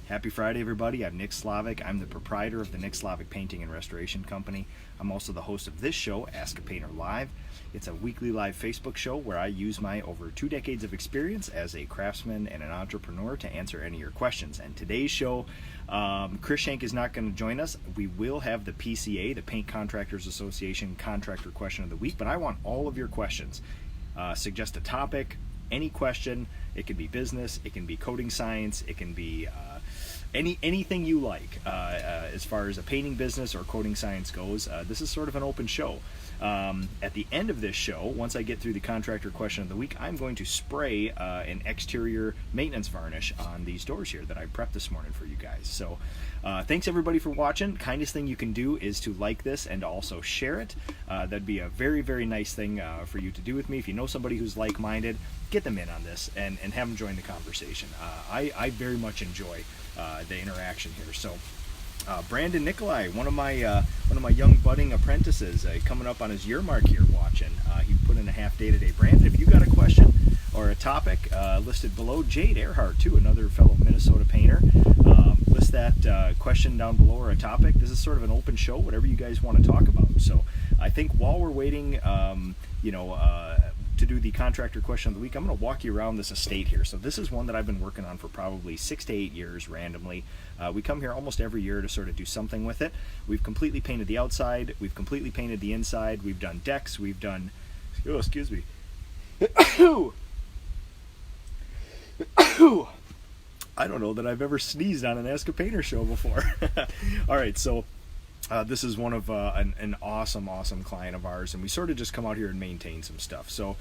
Happy Friday, everybody. I'm Nick Slavic. I'm the proprietor of the Nick Slavic Painting and Restoration Company. I'm also the host of this show, Ask a Painter Live. It's a weekly live Facebook show where I use my over 2 decades of experience as a craftsman and an entrepreneur to answer any of your questions. And today's show, Chris Shank is not going to join us. We will have the PCA, the Paint Contractors Association Contractor Question of the Week, but I want all of your questions. Suggest a topic, any question. It can be business, it can be coating science, it can be anything you like as far as a painting business or coating science goes. This is sort of an open show. At the end of this show, once I get through the contractor question of the week, I'm going to spray an exterior maintenance varnish on these doors here that I prepped this morning for you guys. So thanks everybody for watching. Kindest thing you can do is to like this and also share it. That'd be a very, very nice thing for you to do with me. If you know somebody who's like-minded, get them in on this and have them join the conversation. I very much enjoy the interaction here. So Brandon Nikolai, one of my young budding apprentices, coming up on his year mark here watching. He put in a half day today. Brandon, if you got a question or a topic listed below, Jade Earhart too, another fellow Minnesota painter, list that question down below or a topic. This is sort of an open show, whatever you guys want to talk about. So I think while we're waiting, to do the contractor question of the week, I'm going to walk you around this estate here. So this is one that I've been working on for probably 6 to 8 years randomly. We come here almost every year to sort of do something with it. We've completely painted the outside. We've completely painted the inside. We've done decks. We've done... Oh, excuse me. I don't know that I've ever sneezed on an Ask a Painter show before. All right, so... this is one of an awesome client of ours, and we sort of just come out here and maintain some stuff. So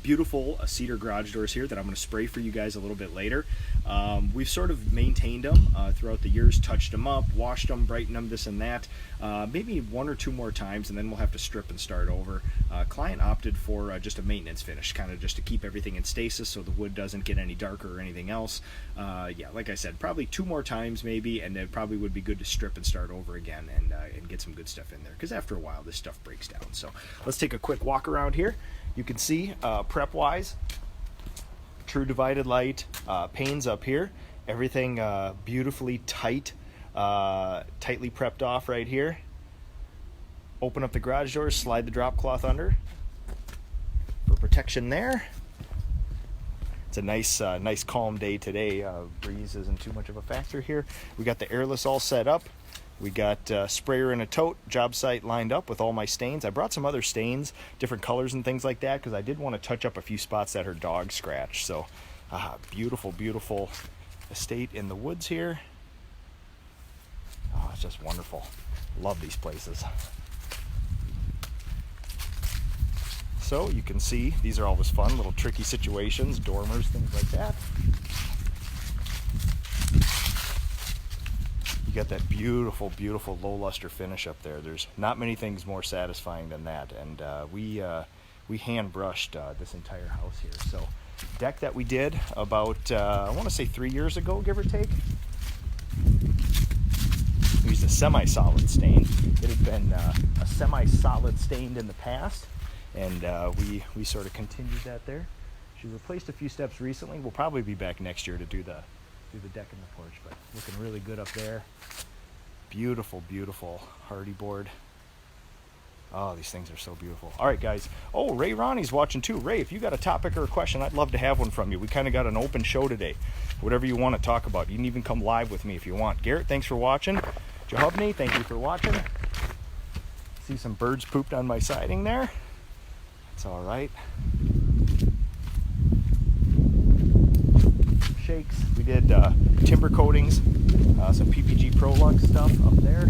beautiful cedar garage doors here that I'm going to spray for you guys a little bit later. We've sort of maintained them throughout the years, touched them up, washed them, brightened them, this and that. Maybe 1 or 2 more times, and then we'll have to strip and start over. Client opted for just a maintenance finish, kind of just to keep everything in stasis so the wood doesn't get any darker or anything else. Yeah, like I said, probably 2 more times maybe, and it probably would be good to strip and start over again and get some good stuff in there, because after a while this stuff breaks down. So let's take a quick walk around here. You can see prep wise, true divided light, panes up here, everything beautifully tightly prepped off right here. Open up the garage doors, slide the drop cloth under for protection there. It's a nice calm day today. Breeze isn't too much of a factor here. We got the airless all set up. We got sprayer in a tote, job site lined up with all my stains. I brought some other stains, different colors and things like that, because I did want to touch up a few spots that her dog scratched. So beautiful estate in the woods here. Oh, it's just wonderful. Love these places. So you can see these are always fun, little tricky situations, dormers, things like that. You got that beautiful low luster finish up there. There's not many things more satisfying than that. And we hand brushed this entire house here. So deck that we did about I want to say 3 years ago, give or take. We used a semi-solid stain. It had been a semi-solid stained in the past, and we sort of continued that there. She replaced a few steps recently. We'll probably be back next year to do the deck and the porch, but looking really good up there. Beautiful hardy board. Oh, these things are so beautiful. All right, guys. Oh, Ray Ronnie's watching too. Ray, if you got a topic or a question, I'd love to have one from you. We kind of got an open show today. Whatever you want to talk about. You can even come live with me if you want. Garrett, thanks for watching. Jahovny, thank you for watching. See some birds pooped on my siding there. It's all right. Shakes. We did timber coatings, some PPG ProLux stuff up there.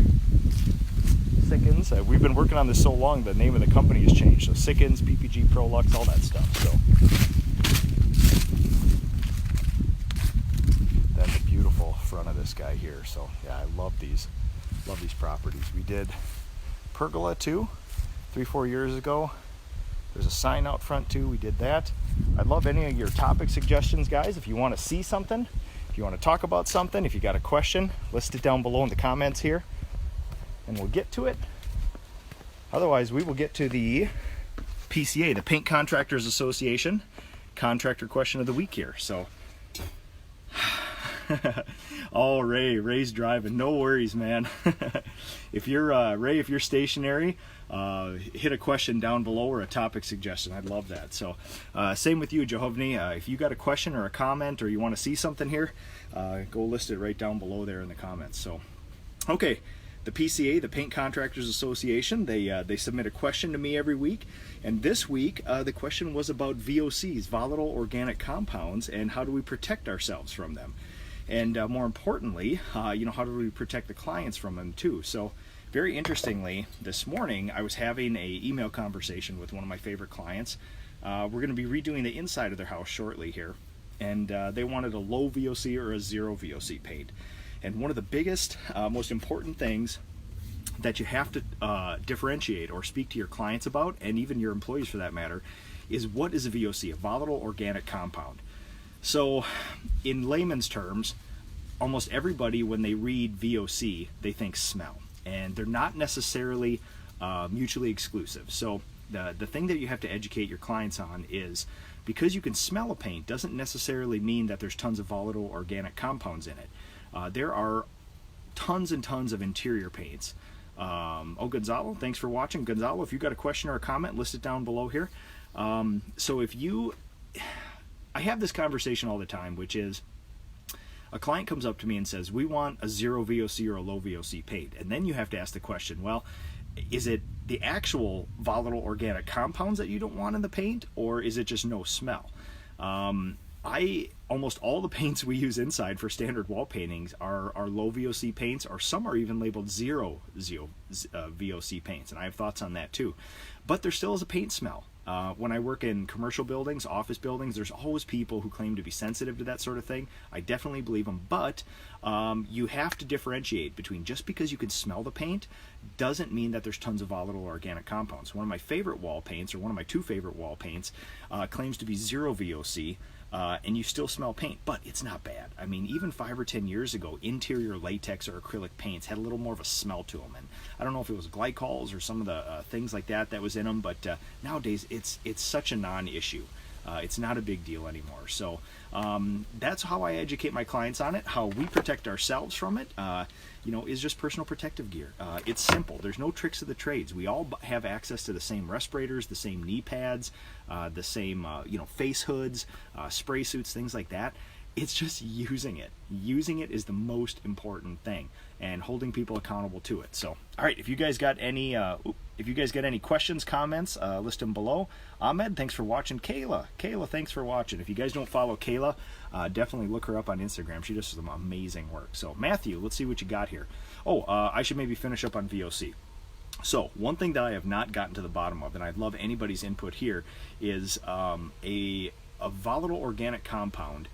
Sickens. We've been working on this so long, the name of the company has changed. So Sickens, PPG ProLux, all that stuff. So then the beautiful front of this guy here. So yeah, I love these properties. We did pergola too, 3-4 years ago. There's a sign out front too. We did that. I'd love any of your topic suggestions, guys. If you want to see something, if you want to talk about something, if you got a question, list it down below in the comments here, and we'll get to it. Otherwise, we will get to the PCA, the Paint Contractors Association, contractor question of the week here. So Oh, Ray's driving. No worries, man. If you're Ray, if you're stationary, hit a question down below or a topic suggestion. I'd love that. So same with you, Jehovny. If you got a question or a comment or you want to see something here, go list it right down below there in the comments. So, okay. The PCA, the Paint Contractors Association, they submit a question to me every week, and this week the question was about VOCs, volatile organic compounds, and how do we protect ourselves from them, and more importantly, how do we protect the clients from them too. So, very interestingly, this morning I was having a email conversation with one of my favorite clients. We're going to be redoing the inside of their house shortly here, and they wanted a low VOC or a zero VOC paint. And one of the biggest, most important things that you have to differentiate or speak to your clients about, and even your employees for that matter, is what is a VOC, a volatile organic compound. So in layman's terms, almost everybody, when they read VOC, they think smell. And they're not necessarily mutually exclusive. So the thing that you have to educate your clients on is, because you can smell a paint doesn't necessarily mean that there's tons of volatile organic compounds in it. There are tons and tons of interior paints. Gonzalo, thanks for watching. Gonzalo, if you got a question or a comment, list it down below here. So I have this conversation all the time, which is a client comes up to me and says, we want a zero VOC or a low VOC paint. And then you have to ask the question, well, is it the actual volatile organic compounds that you don't want in the paint, or is it just no smell? Almost all the paints we use inside for standard wall paintings are low VOC paints, or some are even labeled zero VOC paints, and I have thoughts on that too. But there still is a paint smell. When I work in commercial buildings, office buildings, there's always people who claim to be sensitive to that sort of thing. I definitely believe them, but you have to differentiate between, just because you can smell the paint doesn't mean that there's tons of volatile organic compounds. One of my favorite wall paints, or one of my two favorite wall paints, claims to be zero VOC, and you still smell paint, but it's not bad. I mean, even 5 or 10 years ago, interior latex or acrylic paints had a little more of a smell to them, and I don't know if it was glycols or some of the things like that was in them, but nowadays it's such a non-issue. It's not a big deal anymore. So that's how I educate my clients on it. How we protect ourselves from it, is just personal protective gear. It's simple. There's no tricks of the trades. We all have access to the same respirators, the same knee pads, the same face hoods, spray suits, things like that. It's just using it. Using it is the most important thing, and holding people accountable to it. So, all right, if you guys got any questions, comments, list them below. Ahmed, thanks for watching. Kayla, thanks for watching. If you guys don't follow Kayla, definitely look her up on Instagram. She does some amazing work. So, Matthew, let's see what you got here. I should maybe finish up on VOC. So, one thing that I have not gotten to the bottom of, and I'd love anybody's input here, is a volatile organic compound.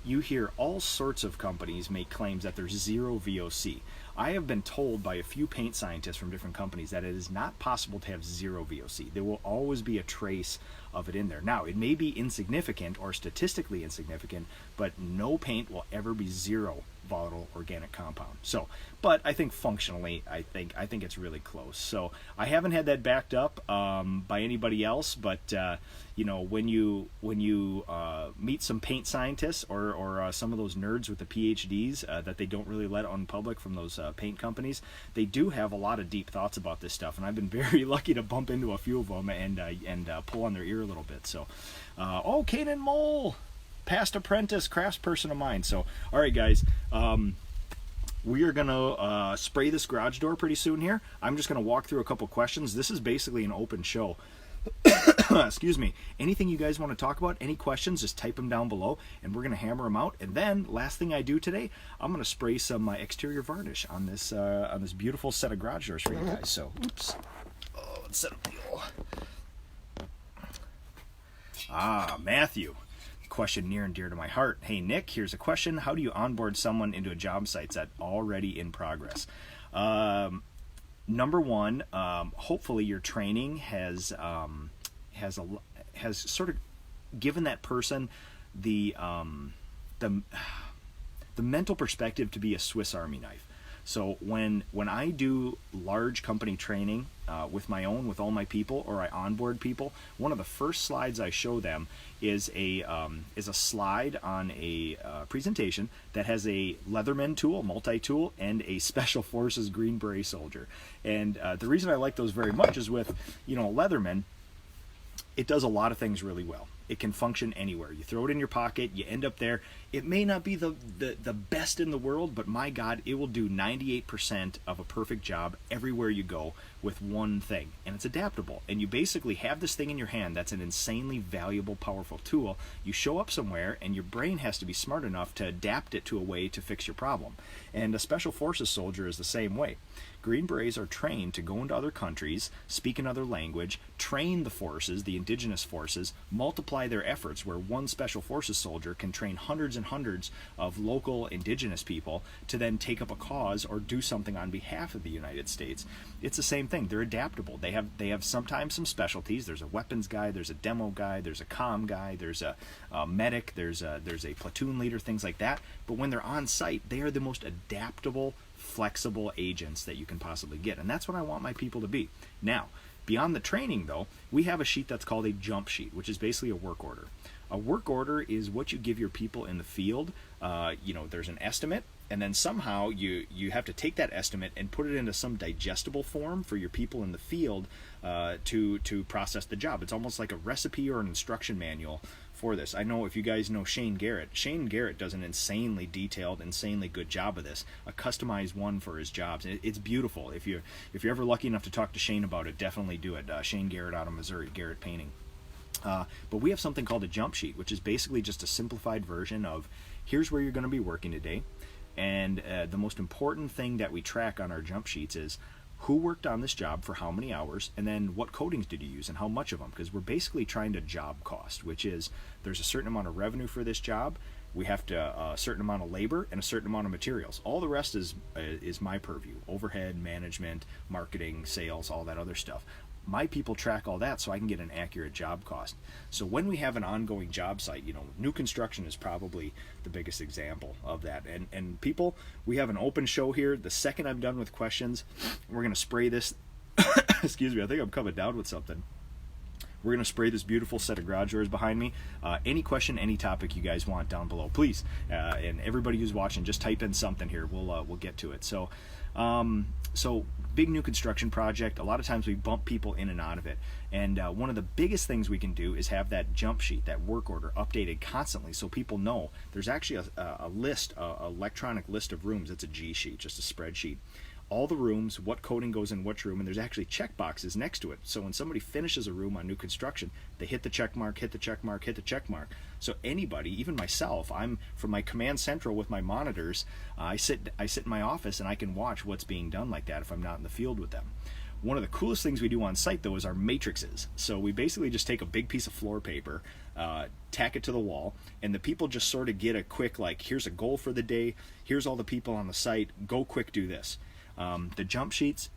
You hear all sorts of companies make claims that there's zero VOC. I have been told by a few paint scientists from different companies that it is not possible to have zero VOC. There will always be a trace of it in there. Now, it may be insignificant or statistically insignificant, but no paint will ever be zero volatile organic compound. So, but I think functionally, I think it's really close. So I haven't had that backed up by anybody else, but when you meet some paint scientists or some of those nerds with the PhDs that they don't really let on public from those paint companies, they do have a lot of deep thoughts about this stuff, and I've been very lucky to bump into a few of them and pull on their ear a little bit. So, Kanan Mole, past apprentice craftsperson of mine. So, all right, guys, we are gonna spray this garage door pretty soon here. I'm just gonna walk through a couple questions. This is basically an open show. Excuse me. Anything you guys want to talk about, any questions, just type them down below, and we're going to hammer them out. And then, last thing I do today, I'm going to spray some exterior varnish on this beautiful set of garage doors for you guys. So, oops. Let's set up the Matthew. Question near and dear to my heart. Hey, Nick, here's a question. How do you onboard someone into a job site that's already in progress? Number one, hopefully your training has sort of given that person the mental perspective to be a Swiss Army knife. So when I do large company training with all my people, or I onboard people, one of the first slides I show them is a slide on a presentation that has a Leatherman tool, multi-tool, and a Special Forces Green Beret soldier. And the reason I like those very much is with, a Leatherman, it does a lot of things really well. It can function anywhere. You throw it in your pocket, you end up there. It may not be the best in the world, but my God, it will do 98% of a perfect job everywhere you go with one thing. And it's adaptable. And you basically have this thing in your hand that's an insanely valuable, powerful tool. You show up somewhere, and your brain has to be smart enough to adapt it to a way to fix your problem. And a Special Forces soldier is the same way. Green Berets are trained to go into other countries, speak another language, train the forces, the indigenous forces, multiply their efforts, where one Special Forces soldier can train hundreds and hundreds of local indigenous people to then take up a cause or do something on behalf of the United States. It's the same thing. They're adaptable. They have sometimes some specialties. There's a weapons guy, there's a demo guy, there's a comm guy, there's a medic, there's a platoon leader, things like that. But when they're on site, they are the most adaptable, flexible agents that you can possibly get. And that's what I want my people to be. Now, beyond the training though, we have a sheet that's called a jump sheet, which is basically a work order. A work order is what you give your people in the field. There's an estimate, and then somehow you have to take that estimate and put it into some digestible form for your people in the field to process the job. It's almost like a recipe or an instruction manual for this. I know if you guys know Shane Garrett does an insanely detailed, insanely good job of this, a customized one for his jobs. It's beautiful. If you're ever lucky enough to talk to Shane about it, definitely do it. Shane Garrett out of Missouri, Garrett Painting. But we have something called a jump sheet, which is basically just a simplified version of here's where you're going to be working today. And the most important thing that we track on our jump sheets is who worked on this job for how many hours, and then what coatings did you use and how much of them, because we're basically trying to job cost, which is there's a certain amount of revenue for this job. We have to a certain amount of labor and a certain amount of materials. All the rest is my purview: overhead, management, marketing, sales, all that other stuff. My people track all that so I can get an accurate job cost. So when we have an ongoing job site, new construction is probably the biggest example of that. And people, we have an open show here. The second I'm done with questions, we're going to spray this. Excuse me, I think I'm coming down with something. We're going to spray this beautiful set of garage doors behind me. Any question, any topic you guys want down below, please. And everybody who's watching, just type in something here. We'll get to it. So big new construction project. A lot of times we bump people in and out of it. And one of the biggest things we can do is have that jump sheet, that work order, updated constantly so people know. There's actually a list, a electronic list of rooms. It's a G sheet, just a spreadsheet. All the rooms, what coating goes in which room, and there's actually check boxes next to it. So when somebody finishes a room on new construction, they hit the check mark, hit the check mark, hit the check mark. So anybody, even myself, I'm from my command central with my monitors. I sit in my office and I can watch what's being done like that if I'm not in the field with them. One of the coolest things we do on site though is our matrices. So we basically just take a big piece of floor paper, tack it to the wall, and the people just sort of get a quick, here's a goal for the day, here's all the people on the site, go quick, do this. The jump sheets,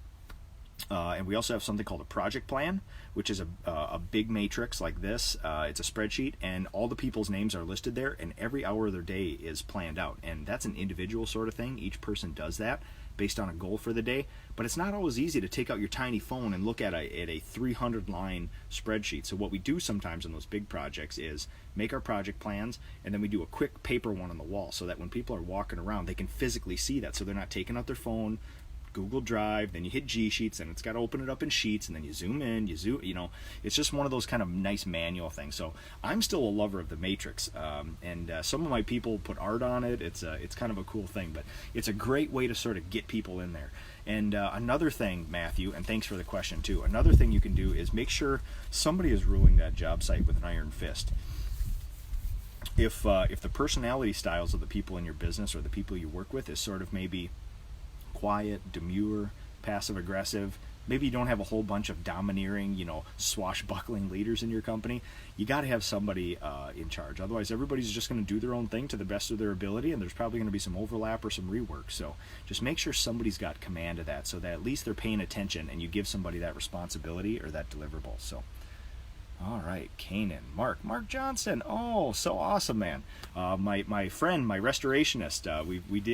and we also have something called a project plan, which is a big matrix like this. It's a spreadsheet, and all the people's names are listed there, and every hour of their day is planned out. And that's an individual sort of thing. Each person does that based on a goal for the day, but it's not always easy to take out your tiny phone and look at a 300-line spreadsheet. So what we do sometimes in those big projects is make our project plans, and then we do a quick paper one on the wall so that when people are walking around, they can physically see that, so they're not taking out their phone, Google Drive, then you hit G Sheets, and it's got to open it up in Sheets, and then you zoom in, it's just one of those kind of nice manual things. So I'm still a lover of the matrix, and some of my people put art on it. It's kind of a cool thing, but it's a great way to sort of get people in there. And another thing, Matthew, and thanks for the question too, another thing you can do is make sure somebody is ruling that job site with an iron fist. If the personality styles of the people in your business or the people you work with is sort of maybe quiet, demure, passive-aggressive, maybe you don't have a whole bunch of domineering, swashbuckling leaders in your company, you got to have somebody in charge. Otherwise, everybody's just going to do their own thing to the best of their ability, and there's probably going to be some overlap or some rework. So just make sure somebody's got command of that so that at least they're paying attention and you give somebody that responsibility or that deliverable. So All right, Kanan, Mark Johnson. Oh, so awesome, man. My friend, my restorationist.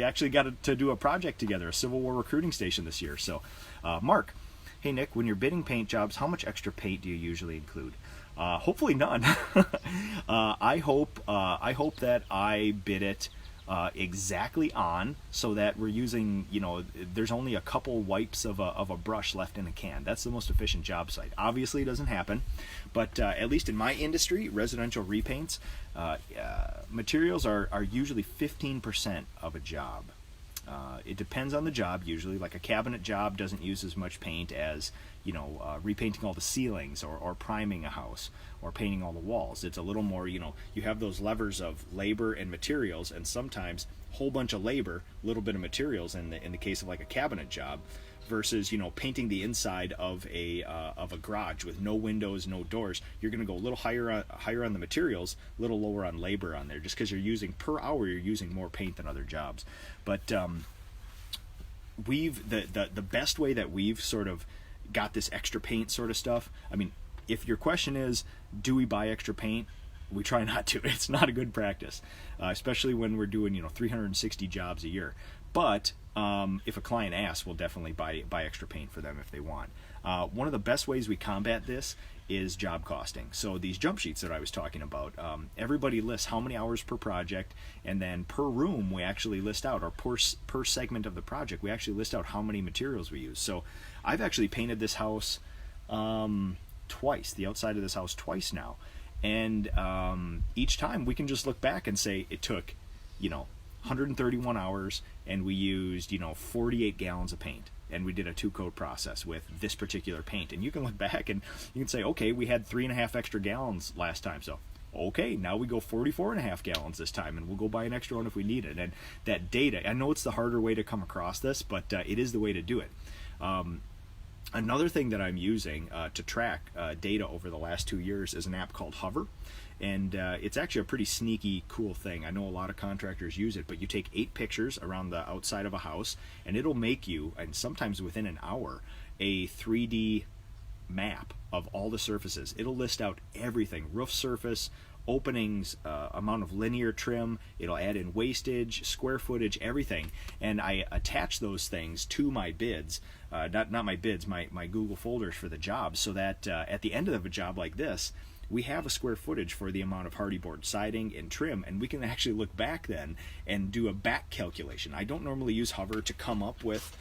Actually got to do a project together, a Civil War recruiting station this year. So, Mark, hey Nick, when you're bidding paint jobs, how much extra paint do you usually include? Hopefully none. I hope that I bid it exactly on, so that we're using, there's only a couple wipes of a brush left in a can. That's the most efficient job site. Obviously it doesn't happen, but at least in my industry, residential repaints, materials are usually 15% of a job. It depends on the job. Usually, like a cabinet job doesn't use as much paint as repainting all the ceilings, or priming a house, or painting all the walls. It's a little more, you have those levers of labor and materials, and sometimes a whole bunch of labor, a little bit of materials in the case of like a cabinet job, versus painting the inside of a garage with no windows, no doors. You're going to go a little higher on the materials, a little lower on labor on there, just because you're using per hour, you're using more paint than other jobs. But the best way that we've sort of got this extra paint sort of stuff. I mean, if your question is, do we buy extra paint? We try not to. It's not a good practice, especially when we're doing 360 jobs a year. But if a client asks, we'll definitely buy extra paint for them if they want. One of the best ways we combat this is job costing. So these jump sheets that I was talking about, everybody lists how many hours per project, and then per room we actually list out, or per segment of the project we actually list out how many materials we use. So I've actually painted this house twice, the outside of this house twice now, and each time we can just look back and say it took 131 hours, and we used 48 gallons of paint, and we did a 2-coat process with this particular paint. And you can look back and you can say, okay, we had 3.5 extra gallons last time, so okay, now we go 44.5 gallons this time, and we'll go buy an extra one if we need it. And that data, I know it's the harder way to come across this, but it is the way to do it. Another thing that I'm using to track data over the last 2 years is an app called Hover. And it's actually a pretty sneaky, cool thing. I know a lot of contractors use it, but you take 8 pictures around the outside of a house, and it'll make you, and sometimes within an hour, a 3D map of all the surfaces. It'll list out everything: roof surface, openings, amount of linear trim. It'll add in wastage, square footage, everything. And I attach those things to my bids, not my bids, my Google folders for the job, so that at the end of a job like this, we have a square footage for the amount of hardy board siding and trim, and we can actually look back then and do a back calculation. I don't normally use Hover to come up with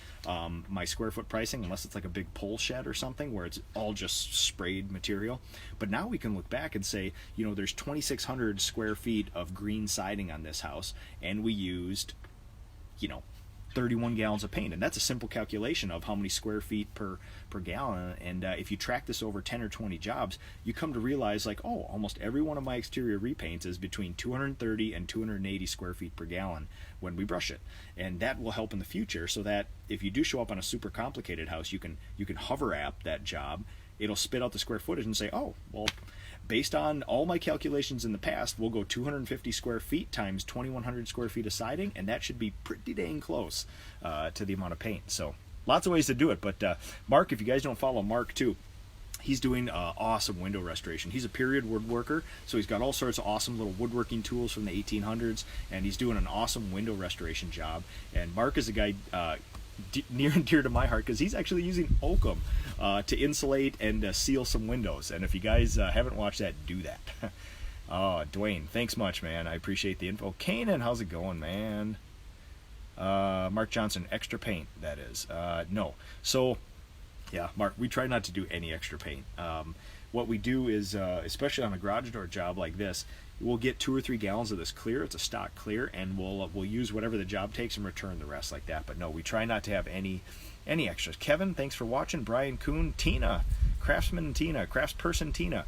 my square foot pricing unless it's like a big pole shed or something where it's all just sprayed material. But now we can look back and say, there's 2,600 square feet of green siding on this house, and we used 31 gallons of paint, and that's a simple calculation of how many square feet per gallon. And if you track this over 10 or 20 jobs, you come to realize, like, oh, almost every one of my exterior repaints is between 230 and 280 square feet per gallon when we brush it. And that will help in the future, so that if you do show up on a super complicated house, you can Hover app that job. It'll spit out the square footage and say, oh, well, based on all my calculations in the past, we'll go 250 square feet times 2,100 square feet of siding, and that should be pretty dang close to the amount of paint. So lots of ways to do it. But Mark, if you guys don't follow Mark too, he's doing awesome window restoration. He's a period woodworker, so he's got all sorts of awesome little woodworking tools from the 1800s, and he's doing an awesome window restoration job. And Mark is a guy near and dear to my heart, because he's actually using oakum to insulate and seal some windows. And if you guys haven't watched that, do that. Oh, Dwayne, thanks much, man. I appreciate the info. Kanan, how's it going, man? Mark Johnson, extra paint, that is. No. So, yeah, Mark, we try not to do any extra paint. What we do is, especially on a garage door job like this, we'll get 2 or 3 gallons of this clear. It's a stock clear, and we'll use whatever the job takes and return the rest like that. But no, we try not to have any extras. Kevin, thanks for watching. Brian Kuhn, Tina, Craftsman Tina, Craftsperson Tina.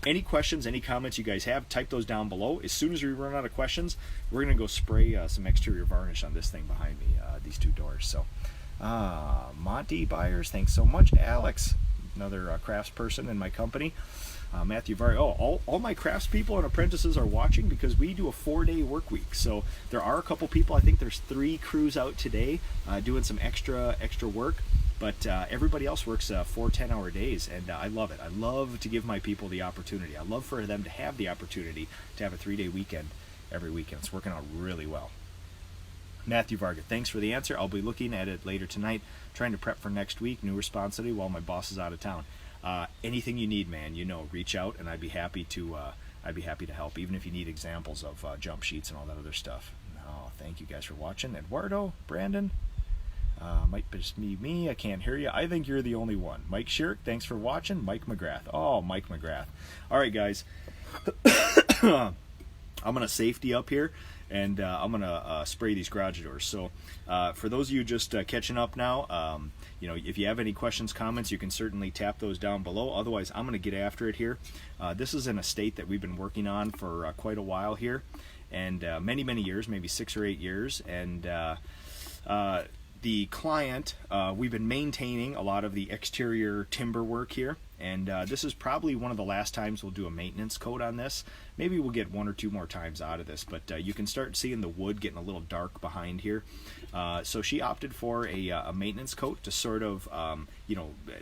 Any questions, any comments you guys have, type those down below. As soon as we run out of questions, we're going to go spray some exterior varnish on this thing behind me, these 2 doors. So, Monty Byers, thanks so much. Alex, another craftsperson in my company. Matthew Vari, all my craftspeople and apprentices are watching, because we do a 4-day work week. So there are a couple people, I think there's 3 crews out today doing some extra work. But everybody else works 4 10-hour days, and I love it. I love to give my people the opportunity. I love for them to have the opportunity to have a 3-day weekend every weekend. It's working out really well. Matthew Varga, thanks for the answer. I'll be looking at it later tonight, trying to prep for next week. New responsibility while my boss is out of town. Anything you need, man, reach out, and I'd be happy to help, even if you need examples of jump sheets and all that other stuff. Oh, thank you guys for watching. Eduardo, Brandon, might just be me. I can't hear you. I think you're the only one. Mike Shirk, thanks for watching. Mike McGrath. Oh, Mike McGrath. All right, guys. I'm going to safety up here, and I'm going to spray these garage doors. So for those of you just catching up now, if you have any questions, comments, you can certainly tap those down below. Otherwise, I'm going to get after it here. This is an estate that we've been working on for quite a while here, and many, many years, maybe 6 or 8 years. And the client, we've been maintaining a lot of the exterior timber work here, and this is probably one of the last times we'll do a maintenance coat on this. Maybe we'll get 1 or 2 more times out of this, but you can start seeing the wood getting a little dark behind here. So she opted for a maintenance coat to sort of,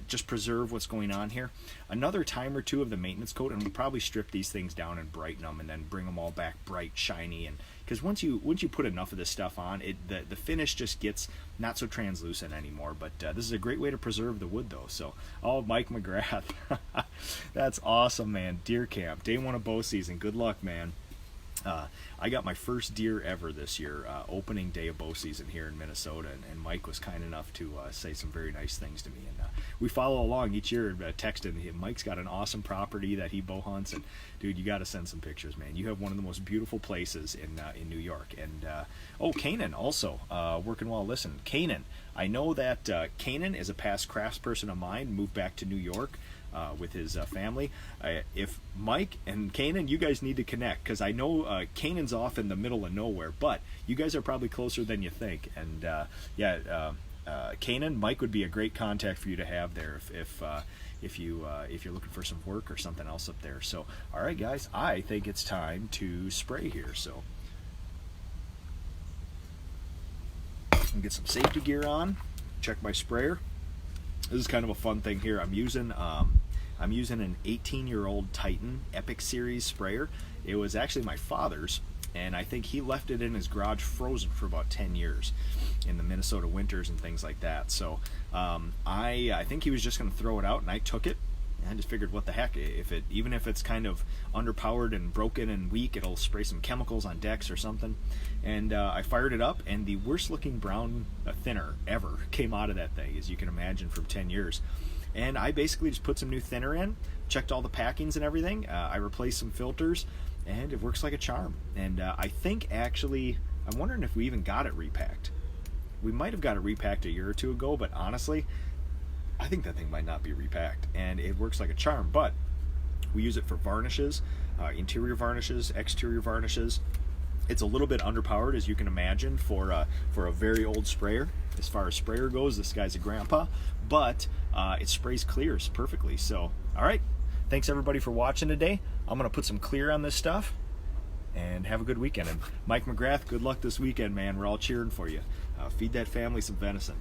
just preserve what's going on here. Another time or 2 of the maintenance coat, and we'll probably strip these things down and brighten them, and then bring them all back bright, shiny, and because once you put enough of this stuff on, the finish just gets not so translucent anymore. But this is a great way to preserve the wood, though. So, Mike McGrath, that's awesome, man. Deer camp, day 1 of bow season. Good luck, man. I got my first deer ever this year, opening day of bow season here in Minnesota, and Mike was kind enough to say some very nice things to me. And we follow along each year, texting him. Mike's got an awesome property that he bow hunts, and dude, you got to send some pictures, man. You have one of the most beautiful places in New York. And Kanan also working while listening. Kanan, I know that Kanan is a past craftsperson of mine, moved back to New York with his family. If Mike and Kanan, you guys need to connect, because I know Kanan's off in the middle of nowhere, but you guys are probably closer than you think. And Kanan, Mike would be a great contact for you to have there if you're looking for some work or something else up there. So, all right, guys, I think it's time to spray here. So, I'm get some safety gear on. Check my sprayer. This is kind of a fun thing here. I'm using an 18-year-old Titan Epic Series sprayer. It was actually my father's, and I think he left it in his garage frozen for about 10 years in the Minnesota winters and things like that. So I think he was just going to throw it out, and I took it. And I just figured, what the heck, even if it's kind of underpowered and broken and weak, it'll spray some chemicals on decks or something. And I fired it up, and the worst looking brown thinner ever came out of that thing, as you can imagine, from 10 years. And I basically just put some new thinner in, checked all the packings and everything. I replaced some filters, and it works like a charm. And I think, actually, I'm wondering if we even got it repacked. We might have got it repacked a year or 2 ago, but honestly, I think that thing might not be repacked, and it works like a charm. But we use it for varnishes, interior varnishes, exterior varnishes. It's a little bit underpowered, as you can imagine, for a very old sprayer. As far as sprayer goes, this guy's a grandpa, but it sprays clears perfectly. So, all right, thanks everybody for watching today. I'm gonna put some clear on this stuff, and have a good weekend. And Mike McGrath, good luck this weekend, man. We're all cheering for you. Feed that family some venison.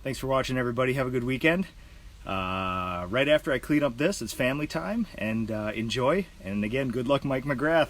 Thanks for watching, everybody. Have a good weekend. Right after I clean up this, it's family time, and enjoy. And again, good luck, Mike McGrath.